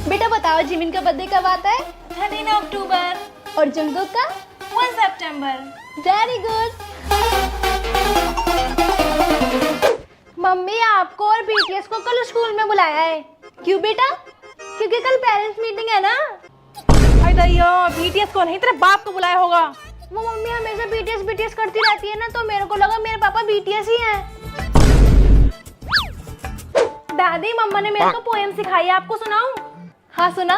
बेटा बताओ जिमिन का बर्थडे कब आता है? 13 अक्टूबर। और जंगकुक का? 1 सितंबर। Very good. मम्मी आपको और बीटीएस को कल स्कूल में बुलाया है। क्यों बेटा? क्योंकि कल पेरेंट्स मीटिंग है ना। अरे दैया, बीटीएस को नहीं, तेरे बाप को बुलाया होगा। वो मम्मी हमेशा बीटीएस बीटीएस करती रहती है ना, तो मेरे को लगा मेरे पापा बीटीएस ही हैं। दादी, मम्मा ने मेरे को पोएम सिखाई है, आपको सुनाऊं? हाँ सुना।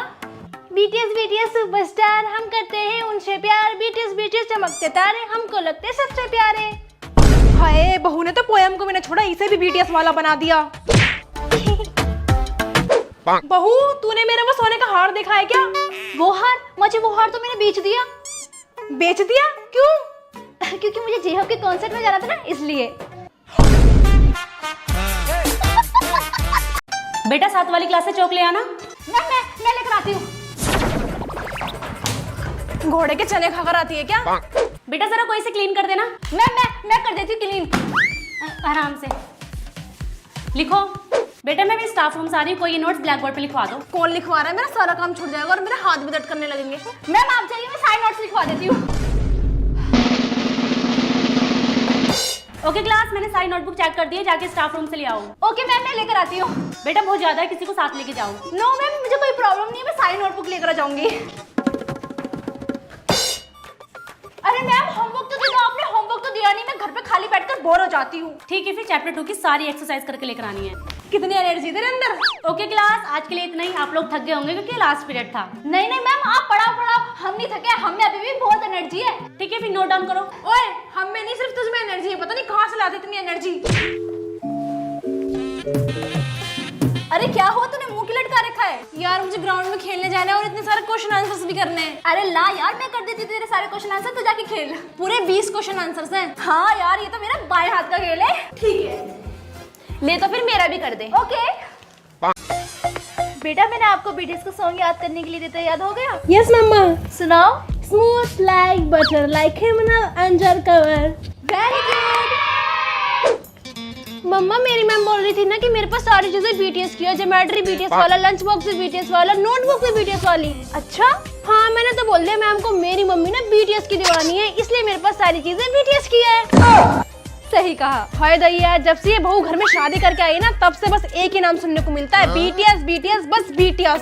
बीटीएस बीटीएस सुपरस्टार, हम करते हैं उनसे प्यार। बीटीएस बीटीएस चमकते तारे, हमको लगते सबसे प्यारे। हाय, बहू ने तो पोएम को मैंने छोड़ा, इसे भी बीटीएस वाला बना दिया। बहू, तूने मेरे वो सोने का हार देखा है क्या? वो हार? मुझे वो हार तो मैंने बेच दिया। बेच दिया? क्यों? क्योंकि मुझे जेहब के कॉन्सर्ट में जाना था ना, इसलिए। बेटा 7 वाली क्लास से चौक ले आना। मैं लेकर आती हूँ। घोड़े के चने खाकर आती है क्या? बेटा जरा कोई से क्लीन कर देना। मैं कर देती हूँ क्लीन। आराम से लिखो। बेटा मैं भी स्टाफ रूम से आ रही हूँ, कोई ये नोट्स ब्लैक बोर्ड पे लिखवा दो। कौन लिखवा रहा है? मेरा सारा काम छूट जाएगा और मेरे हाथ भी दर्द करने लगेंगे। मैम आप चाहिए, मैं सारे नोट्स लिखवा देती हूँ। ओके क्लास, मैंने सारी नोटबुक चेक कर दी है, जाके स्टाफ रूम से ले आओ। ओके मैम, मैं लेकर आती हूँ। बेटा बहुत ज्यादा है, किसी को साथ लेके जाओ। नो मैम, मुझे कोई प्रॉब्लम नहीं है, मैं सारी नोटबुक लेकर आ जाऊंगी। अरे मैम, होमवर्क तो दे दो। आपने होमवर्क तो दिया नहीं, मैं घर पे खाली बैठकर बोर हो जाती हूँ। ठीक है, फिर चैप्टर 2 की सारी एक्सरसाइज करके लेकर आनी है। कितनी एनर्जी तेरे अंदर। ओके क्लास, आज के लिए इतना ही। आप लोग थक गए होंगे क्योंकि लास्ट पीरियड था। नहीं मैम, आप पढ़ाओ। हम नहीं थके, हम में अभी भी बहुत एनर्जी है। ठीक है, फिर नोट डाउन करो। ओए, हम में नहीं, सिर्फ तुझ में एनर्जी है। पता नहीं कहाँ से लाती इतनी एनर्जी। अरे क्या हुआ, तूने मुंह क्यों लटका रखा है? यार मुझे ग्राउंड में खेलने जाना है और इतने सारे क्वेश्चन आंसर्स भी करने हैं। अरे ला यार, मैं कर देती तेरे सारे क्वेश्चन आंसर, तू जाके खेल। पूरे 20 क्वेश्चन आंसर्स हैं। हाँ यार, ये तो मेरा बाएं हाथ का खेल है। ठीक है, ले तो फिर मेरा भी कर दे। ओके। बेटा मैंने आपको बीटीएस का सॉन्ग याद करने के लिए देता, याद हो गया? यस मम्मा। सुनाओ। Smooth like butter like criminal under cover. Very good. मम्मा मेरी मैम बोल रही थी ना कि मेरे पास सारी चीजें बीटीएस की है। ज्योमेट्री बीटीएस वाला, लंच बॉक्स भी बीटीएस वाला, नोटबुक भी बीटीएस वाली। अच्छा? हाँ, मैंने तो बोल दिया मैम को मेरी मम्मी ना बीटीएस की दीवानी है, इसलिए मेरे पास सारी चीजें बीटीएस की है। सही कहा। हाय दैया, जब से ये बहू घर में शादी करके आई ना, तब से बस एक ही नाम सुनने को मिलता है, बीटीएस बीटीएस, बस बीटीएस।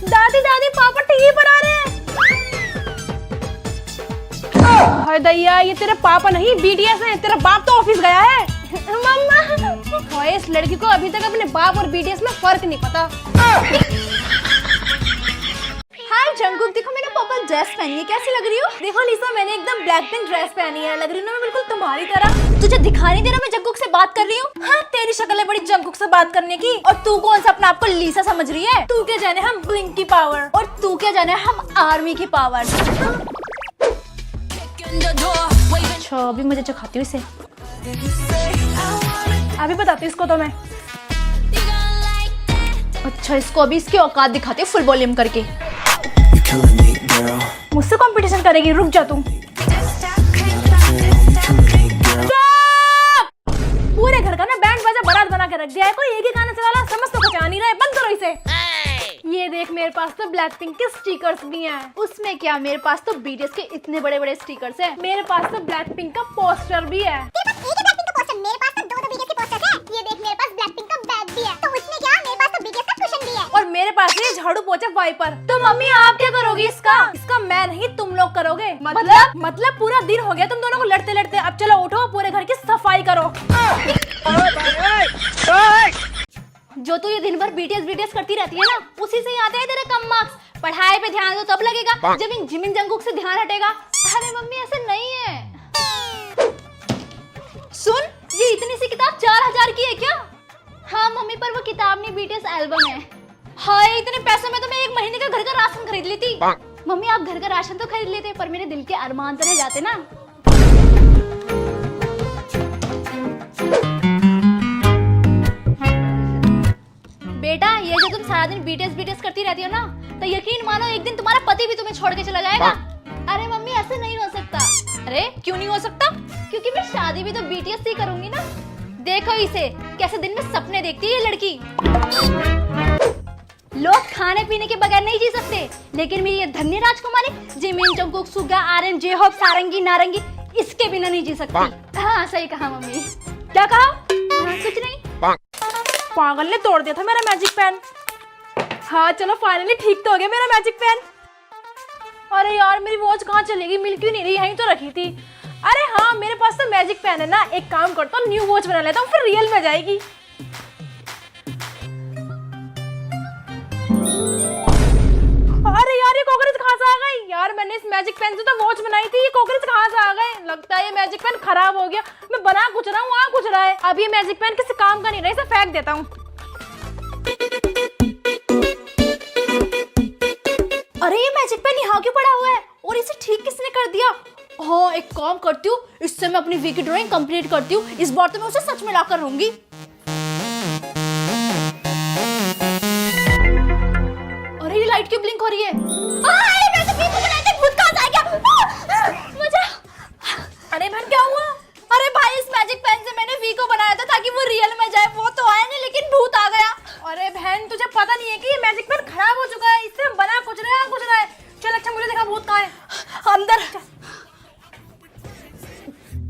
दादी दादी, पापा टीवी पर आ रहे हैं। हाय दैया, ये तेरे पापा नहीं बीटीएस है, तेरा बाप तो ऑफिस गया है। मम्मा, हाय इस लड़की को अभी तक अपने बाप और बीटीएस में फर्क नहीं पता। हाय जंगकुक, देखो मैंने पर्पल ड्रेस पहनी है, कैसी लग रही हो? देखो लिसा, मैंने एकदम ब्लैक पिंक ड्रेस पहनी है, लग रही हूँ ना मैं बिल्कुल तुम्हारी तरह। तुझे दिखा नहीं दे रहा मैं जंगकुक से बात कर रही हूँ? हाँ, तेरी शक्ल है बड़ी जंगकुक से बात करने की। और तू कौन सा अपने आप को लीसा समझ रही है? तू क्या जाने हम ब्लिंक की पावर, और तू क्या जाने हम आर्मी की पावर। अच्छा, अभी मुझे चखाती हूँ इसे, अभी बताती हूँ इसको तो मैं। अच्छा, इसको अभी इसकी औकात दिखाती हूँ फुल वॉल्यूम करके। मुझसे कंपटीशन करेगी? रुक जा तुम। पूरे घर का ना बैंड बाजा बारात बना के रख दिया है, कोई एक ही गाना चला रहा, समझ तो कुछ आ नहीं रहा है, बंद करो इसे। ये देख, मेरे पास तो ब्लैक पिंक के स्टिकर्स भी हैं। उसमें क्या, मेरे पास तो बीटीएस के इतने बड़े बड़े स्टिकर्स हैं। मेरे पास तो ब्लैक पिंक का पोस्टर भी है। मेरे पास तो दो बीटीएस के पोस्टर्स हैं। ये देख, मेरे पास ब्लैकपिंक का बैग भी है। तो उसमें क्या, मेरे पास तो बीटीएस का कुशन भी है। और मेरे पास ये झाड़ू पोछा वाइपर। तो मम्मी आप क्या करोगी इसका? इसका मैं नहीं, तुम लोग करोगे। मतलब पूरा दिन हो गया तुम दोनों को लड़ते लड़ते। अब चलो उठो, पूरे घर की सफाई करो। जो तू ये दिन भर बीटीएस बीटीएस करती रहती है ना, उसी से ही आते हैं तेरे कम मार्क्स। पढ़ाई पे ध्यान दो तब लगेगा, जब इन जिमिन जंगकुक से ध्यान हटेगा। अरे मम्मी ऐसे नहीं है। सुन, ये इतनी सी किताब 4000 की है क्या? हाँ मम्मी, पर वो किताब नहीं, बीटीएस एल्बम है। हाय, इतने पैसों में तो मैं 1 महीने का घर का राशन खरीद लेती। मम्मी आप घर का राशन तो खरीद लेते, पर मेरे दिल के अरमान तो रह जाते ना। बेटा, ये जो तुम सारा दिन बीटीएस बीटीएस करती रहती हो ना, तो यकीन मानो एक दिन तुम्हारा पति भी तुम्हें छोड़ के चला जाएगा। अरे मम्मी ऐसे नहीं हो सकता। अरे क्यों नहीं हो सकता? क्योंकि मैं शादी भी तो बीटीएस से ही करूंगी ना। देखो इसे कैसे दिन में सपने देखती है ये लड़की। लोग खाने पीने के बगैर नहीं जी सकते, लेकिन मेरी ये धन्य राजकुमारी जिमिन, जंगकुक, सुगा, आर्यन, जेहोप, सारंगी, नारंगी इसके बिना नहीं जी सकती। हाँ सही कहा मम्मी। क्या कहा? कुछ नहीं। पागल ने तोड़ दिया था मेरा मैजिक पेन। हाँ चलो फाइनली ठीक तो हो गया मेरा मैजिक पेन। अरे यार मेरी वॉच कहाँ चलेगी, मिल क्यों नहीं रही, यहीं तो रखी थी। अरे हाँ मेरे पास तो मैजिक पेन है ना, एक काम करता हूँ न्यू वॉच बना लेता हूँ, फिर रियल में जाएगी। अरे यार ये कॉकरोच कहाँ से आ गई यार, मैंने इस मैजिक पेन से तो वॉच बनाई थी, ये कॉकरोच कहाँ से आ गए। लगता है ये मैजिक पेन खराब हो गया, मैं बना कुछ रहा हूँ आ कुछ रहा है। अब ये मैजिक पेन किसी काम का नहीं रहा, इसे फेंक देता हूँ। अरे ये मैजिक पेन यहाँ क्यों पड़ा हुआ है और इसे ठीक किसने कर दिया? हाँ एक काम करती हूँ, इससे मैं अपनी वीक ड्राइंग कंप्लीट करती हूँ। इस बार तो मैं उसे सच में ला कर रहूंगी। अरे ये लाइट क्यों ब्लिंक हो रही है? मैं तो वीक को बनाई थी, भूत कहाँ से आ गया? मुझे अरे बहन क्या हुआ? अरे भाई इस मैजिक पेन से मैंने वी को बनाया था ताकि वो रियल में जाए, वो तो आया नहीं लेकिन भूत आ गया। अरे बहन तुझे पता नहीं है कि ये मैजिक पेन खराब हो चुका है, इससे हम बना कुछ रहे हैं कुछ रहा है। चल अच्छा मुझे देखा भूत कहाँ है? अंदर।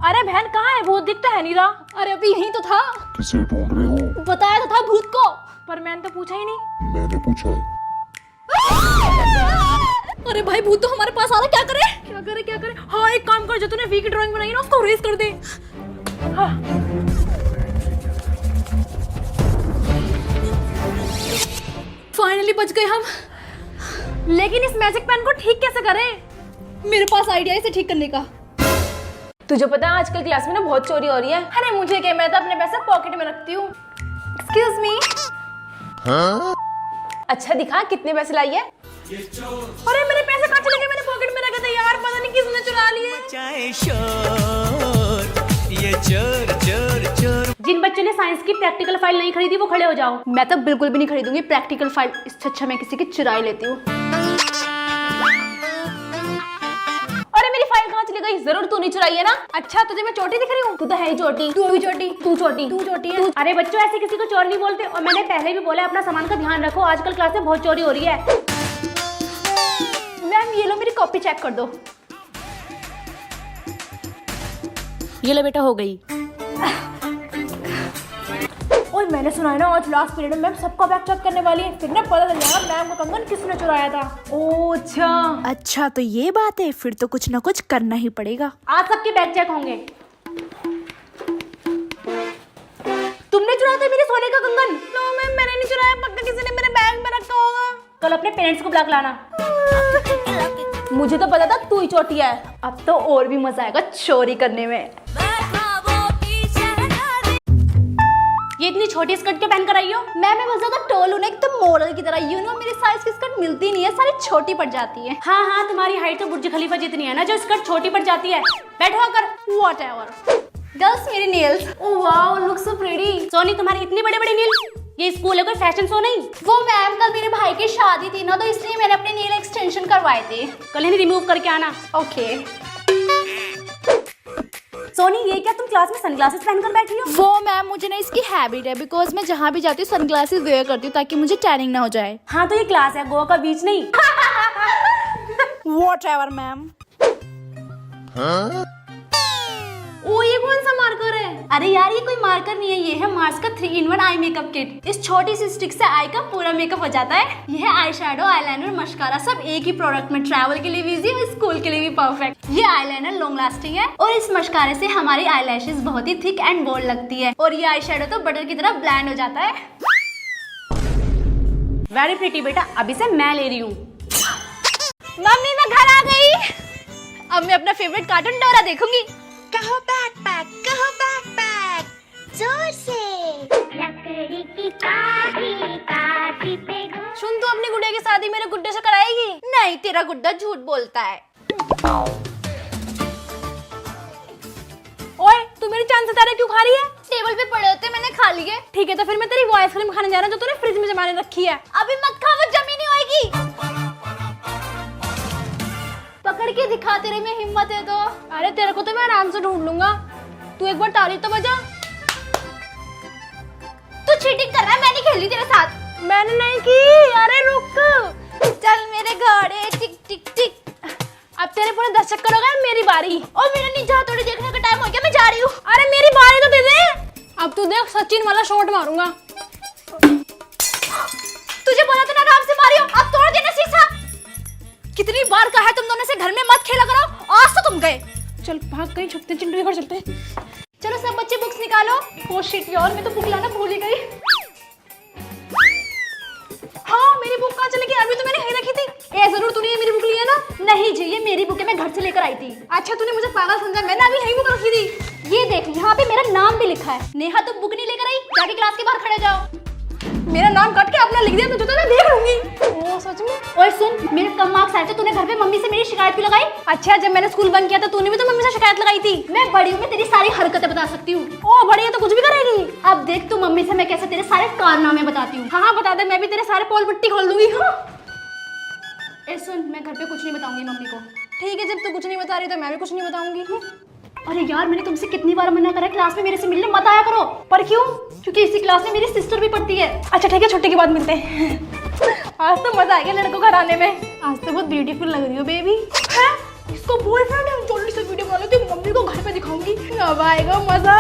अरे बहन कहाँ है भूत, दिखता है नहीं रहा। अरे अभी यहीं तो था। किसे ढूंढ रहे हो? बताया तो था भूत को। पर मैंने तो पूछा ही नहीं। मैंने पूछा है। अरे भाई भूत तो हमारे पास आ रहा, क्या करे? क्या करे? हाँ एक काम कर, जो तूने वी की ड्राइंग बनाई ना उसको रेस कर दे। हाँ। फाइनली बच गए हम। लेकिन इस मैजिक पेन को ठीक कैसे करें? मेरे पास आइडिया है इसे ठीक करने का। तुझे पता है आजकल क्लास में ना बहुत चोरी हो रही है। अरे मुझे क्या, मैं तो अपने पैसे पॉकेट में रखती हूँ। Excuse me. हाँ? अच्छा दिखा कितने पैसे लाई है? अरे मेरे पैसे कहाँ चले गए, मैंने पॉकेट में रखे थे यार, पता नहीं किसने चुरा लिए। मचाए शोर, ये चोर चोर चोर। जिन बच्चों ने साइंस की प्रैक्टिकल फाइल नहीं खरीदी वो खड़े हो जाओ। मैं तो बिल्कुल भी नहीं खरीदूंगी प्रैक्टिकल फाइल, इससे अच्छा मैं किसी की चुराई लेती हूँ। अरे मेरी फाइल कहाँ चली गई? जरूर तू नहीं चुराई है ना? अच्छा तुझे मैं चोटी दिख रही हूँ? तू तो है ही चोटी। तू भी चोटी, तू चोटी, तू चोटी है। अरे बच्चों ऐसे किसी को चोर नहीं बोलते, और मैंने पहले भी बोला अपना सामान का ध्यान रखो, आजकल क्लास में बहुत चोरी हो रही है। मैम ये लो मेरी कॉपी चेक कर दो। ये लो बेटा हो गई। और मैंने सुना है ना आज लास्ट पीरियड में मैम सबका बैग चेक करने वाली है, फिर ना पता चल जाएगा मैम का कंगन किसने चुराया था। ओह अच्छा। अच्छा तो ये बात है, फिर तो कुछ ना कुछ करना ही पड़ेगा। आज सबके बैग चेक होंगे। तुमने चुराया था मेरे सोने का कंगन? नो मैम मैंने नहीं चुराया, पक्का किसी ने मेरे बैग में रखा होगा। कल अपने पेरेंट्स को बुला लाना। मुझे तो पता था तू ही चोटी है। अब तो और भी मजा आएगा चोरी करने में। ये इतनी छोटी स्कर्ट क्यों पहन कर आई हो? मैं बहुत ज्यादा टोल हूँ ना, एकदम मॉडल की तरह। यू नो मेरी साइज की स्कर्ट मिलती नहीं है, सारी छोटी पड़ जाती है। हाँ हाँ तुम्हारी हाइट तो बुर्ज खलीफा जितनी है ना, जो स्कर्ट छोटी पड़ जाती है। बैठो आकर। Whatever. गर्ल्स मेरी nails. Oh wow look so pretty. Soni तुम्हारी इतनी बड़े बड़े नील, ये स्कूल है कोई फैशन शो नहीं। वो मैम कल मेरे भाई की शादी थी ना, तो इसलिए मैंने अपने नेल एक्सटेंशन करवाए थे। कल इन्हें रिमूव करके आना। ओके। सोनी ये क्या तुम क्लास में सनग्लासेस पहनकर बैठी हो? वो मैम मुझे ना इसकी हैबिट है, बिकॉज मैं जहाँ भी जाती हूँ सनग्लासेस वेयर करती हूँ ताकि मुझे टैनिंग ना हो जाए। हाँ तो ये क्लास है, गोवा का बीच नहीं। Whatever ma'am. हाँ? ओ ये कौन सा मार्कर है? अरे यार ये कोई मार्कर नहीं है, ये है मार्स का 3-in-1 आई मेकअप किट। इस छोटी सी स्टिक से आई का पूरा मेकअप हो जाता है। ये है आई शेडो, आईलाइनर, मस्कारा सब एक ही प्रोडक्ट में। ट्रैवल के लिए भी इजी और स्कूल के लिए भी परफेक्ट। ये आईलाइनर लॉन्ग लास्टिंग है और इस मस्कारे से हमारी आईलैशेस बहुत ही थिक एंड बोल्ड लगती है। और ये आई शेडो तो बटर की तरह ब्लेंड हो जाता है। वेरी प्रीटी बेटा, अभी से मैं ले रही हूँ। मम्मी मैं घर आ गई। अब मैं अपना फेवरेट कार्टून डोरा देखूंगी। कहो बैकपैक, कहो बैकपैक, जोर से। लकड़ी की काठी पे सुन तू अपनी गुड्डे की शादी मेरे गुड्डे से कराएगी? नहीं तेरा गुड्डा झूठ बोलता है। ओए तू मेरी चांद सितारे क्यों खा रही है? टेबल पे पड़े होते मैंने खा लिए। ठीक है तो फिर मैं तेरी वो आइसक्रीम खाने जा रहा हूँ जो तूने फ्रिज में जमा के रखी है। अभी मत खा, वो जमी नहीं होएगी। पकड़ के दिखा, तेरे में हिम्मत है तो। अरे तेरे को तो मैं आराम से ढूंढ लूंगा। तू एक बार ताली तो बजा। तू चीटिंग कर रहा है, मैं नहीं खेल रही तेरे साथ। मैंने नहीं की। अरे रुक, चल मेरे घोड़े टिक टिक टिक। अब तेरे पूरे 10 चक्कर हो गए, मेरी बारी। और मेरा निजा थोड़ी देखने का टाइम हो गया, मैं जा रही हूँ। अरे मेरी बारी तो दे दे। अब तू देख, सचिन वाला शॉट मारूंगा। तुझे बोला था ना आराम से मारियो, अब तोड़ देना शीशा। कितनी बार कहा है तुम दोनों से घर में मत खेला करो, आज तो तुम गए। चल भाग, कहीं छुपते चिंटू के घर चलते हैं। चलो सब बच्चे बुक्स निकालो। ओ शिट यार, मैं तो बुक लाना भूल ही गई। हाँ, मेरी बुक कहाँ चली गई? अभी तो मैंने यहीं रखी थी। ए जरूर तूने ये मेरी बुक ली है ना? नहीं जी, ये मेरी बुक है, मैं घर से लेकर आई थी। अच्छा, तूने मुझे पागल समझा, मैंने अभी यही बुक रखी थी। ये देख, यहाँ पे मेरा नाम भी लिखा है। नेहा तुम बुक नहीं लेकर आई, जाके क्लास के बाहर खड़े जाओ। मेरा नाम काट के अपना लिख दिया, तुझे तो मैं देख लूंगी। ओ सच में? और सुन, मेरे कम मार्क्स आए थे, तूने घर पे मम्मी से मेरी शिकायत क्यों लगाई? अच्छा, जब मैंने स्कूल बंक किया था तूने भी तो मम्मी से शिकायत लगाई थी। मैं बड़ी हूँ, मैं तेरी सारी हरकतें बता सकती हूँ। ओ बढ़िया, तो कुछ भी करेगी। अब देख तू मम्मी से मैं कैसे तेरे सारे कारनामे बताती हूँ। हाँ हाँ बता दे, मैं भी तेरे सारे पोल पट्टी खोल दूंगी। हाँ ए सुन, मैं घर पे कुछ नहीं बताऊंगी मम्मी को। ठीक है, जब तू कुछ नहीं बता रही तो मैं भी कुछ नहीं बताऊंगी। अरे यार, मैंने तुमसे कितनी बार मना करा है क्लास में मेरे से मिलने मत आया करो। पर क्यों? क्योंकि इसी क्लास में मेरी सिस्टर भी पढ़ती है। अच्छा ठीक है, छुट्टी के बाद मिलते हैं। आज तो मजा आ गया लड़कों घर आने में। आज तो बहुत ब्यूटीफुल लग रही हो बेबी। है? इसको बॉयफ्रेंड है? जल्दी से वीडियो बना लेती हूँ, मम्मी को घर पे दिखाऊंगी, अब आएगा मजा।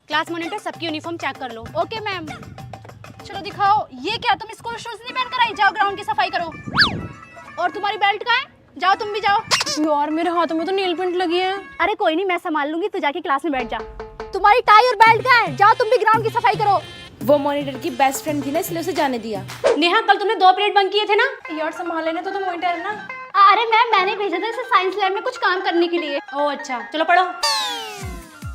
क्लास मॉनिटर सबकी यूनिफॉर्म चेक कर लो। Okay ma'am. चलो दिखाओ, ये क्या तुम स्कूल शूज नहीं पहन कर आई? जाओ ग्राउंड की सफाई करो। और तुम्हारी बेल्ट कहाँ है? जाओ तुम भी जाओ। यार मेरे हाथों में तो नील पेंट लगी है। अरे कोई नहीं, मैं संभाल लूंगी, तू जाके क्लास में बैठ जा। तुम्हारी टाई और बेल्ट कहाँ है? जाओ तुम भी ग्राउंड की सफाई करो। वो मॉनिटर की बेस्ट फ्रेंड थी ना, इसलिए उसे जाने दिया। नेहा, कल तुमने 2 पीरियड बंक किए थे ना? यार संभाल लेने तो तुम मॉनिटर है ना। अरे मैम, मैंने भेजा था इसे साइंस लैब में कुछ काम करने के लिए। ओह अच्छा, चलो पढ़ो।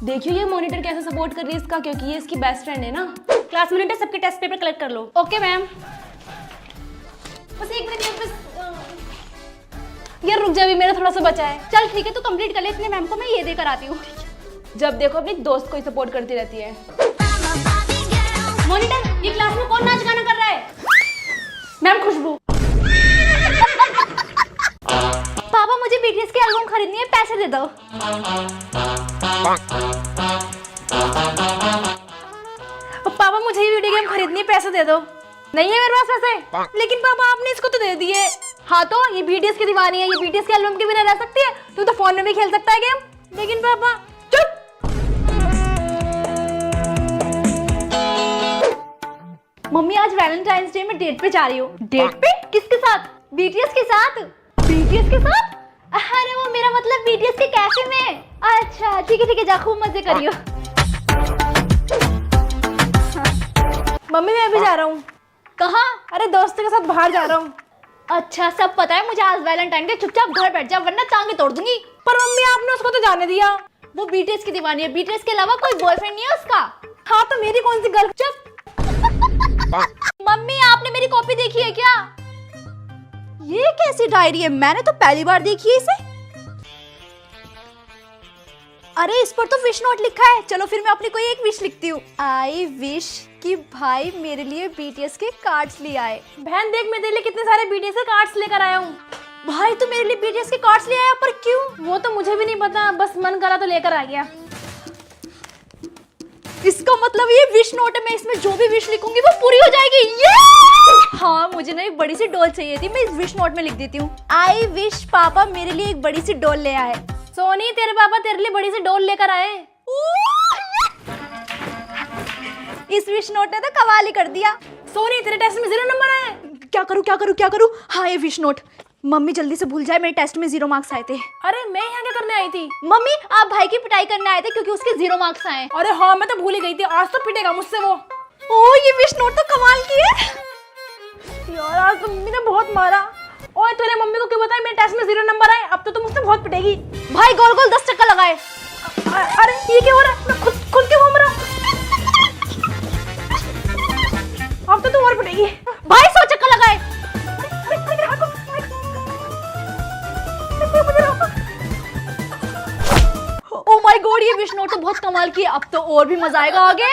देखियो ये मॉनिटर कैसे सपोर्ट कर रही है इसका, क्योंकि ये इसकी बेस्ट फ्रेंड है ना। क्लास मॉनिटर सबके टेस्ट पेपर कलेक्ट कर लो। Okay ma'am. बस एक मिनट, बस यार रुक जा, भी मेरा थोड़ा सा बचा है। चल ठीक है, तू कंप्लीट कर ले, इतने मैम को मैं ये देकर आती हूँ। जब देखो अपनी दोस्त को ही सपोर्ट करती रहती है। मॉनिटर, ये क्लास में कौन नाच गाना कर रहा है? मैम खुशबू। पापा मुझे बीटीएस की एल्बम खरीदनी है, पैसे दे दो। पापा मुझे ही वीडियो गेम खरीदनी है, पैसे दे दो। नहीं है मेरे पास पैसे। लेकिन पापा आपने इसको तो दे दिए। हाँ तो ये बीटीएस की दीवानी है, ये बीटीएस के एल्बम के बिना रह सकती है? तू तो फोन में भी खेल सकता है गेम। लेकिन पापा चुप। मम्मी आज वैलेंटाइंस डे में डेट पे जा रही हूँ। डेट पे? किसके साथ? बीटीएस के साथ। बीटीएस के साथ? अरे वो मेरा मतलब बीटीएस के कैफे में। अच्छा ठीक है, जा खूब मजे करियो। मम्मी मैं भी जा रहा हूँ। कहाँ? अरे दोस्तों के साथ बाहर जा रहा हूँ। अच्छा सब पता है मुझे, आज वैलेंटाइन डे, चुपचाप घर बैठ जा वरना टांगे तोड़ दूंगी। पर मम्मी आपने उसको तो जाने दिया। वो बीटीएस की दीवानी है, बीटीएस के अलावा कोई बॉयफ्रेंड नहीं है उसका। हाँ तो मेरी कौन सी गर्ल? चुप। मम्मी आपने मेरी कॉपी देखी है क्या? ये कैसी डायरी है? मैंने तो पहली बार देखी है इसे। अरे इस पर तो विश नोट लिखा है। चलो फिर मैं अपनी कोई एक विश लिखती हूँ। आई विश कि भाई मेरे लिए बीटीएस के कार्ड्स ले आए। बहन देख, मैं तेरे लिए कितने सारे बीटीएस के कार्ड्स लेकर आया हूँ। भाई तू मेरे लिए बीटीएस के कार्ड्स ले आया, पर क्यों? वो तो मुझे भी नहीं पता, बस मन करा तो लेकर आ गया। इसका मतलब ये विश नोट है, मैं इसमें जो भी विश लिखूंगी वो पूरी हो जाएगी। ये हाँ, मुझे ना एक बड़ी सी डॉल चाहिए थी, मैं इस विश नोट में लिख देती हूँ। आई विश पापा मेरे लिए एक बड़ी सी डॉल ले आए। सोनी, तेरे पापा तेरे लिए बड़ी सी डॉल लेकर आए। इस विश नोट ने तो कमाल ही कर दिया। सोनी, तेरे टेस्ट में 0 नंबर आए। क्या करूँ? हाँ ये विश नोट। मम्मी जल्दी से भूल जाए मेरे टेस्ट में 0 मार्क्स आए थे। अरे मैं यहाँ क्या करने आई थी? मम्मी आप भाई की पिटाई करने आए थे क्योंकि उसके 0 मार्क्स आए। अरे हाँ, मैं तो भूल ही गई थी, आज तो पिटेगा मुझसे वो। ओ ये विश नोट तो कमाल की है। यार आज तो मम्मी ने बहुत मारा। ओए तूने मम्मी को क्यों बताया मेरे टेस्ट में 0 नंबर आए? अब तो तुम मुझसे बहुत पिटेगी। भाई गोल गोल 10 चक्कर लगाए। अरे ये क्या हो रहा है? मैं खुद क्यों घूम रहा हूँ? अब तो तू और पिटेगी। भाई 100 चक्कर लगाए। ओ माय गॉड, ये विश नोट तो बहुत कमाल की है। अब तो और भी मजा आएगा आगे।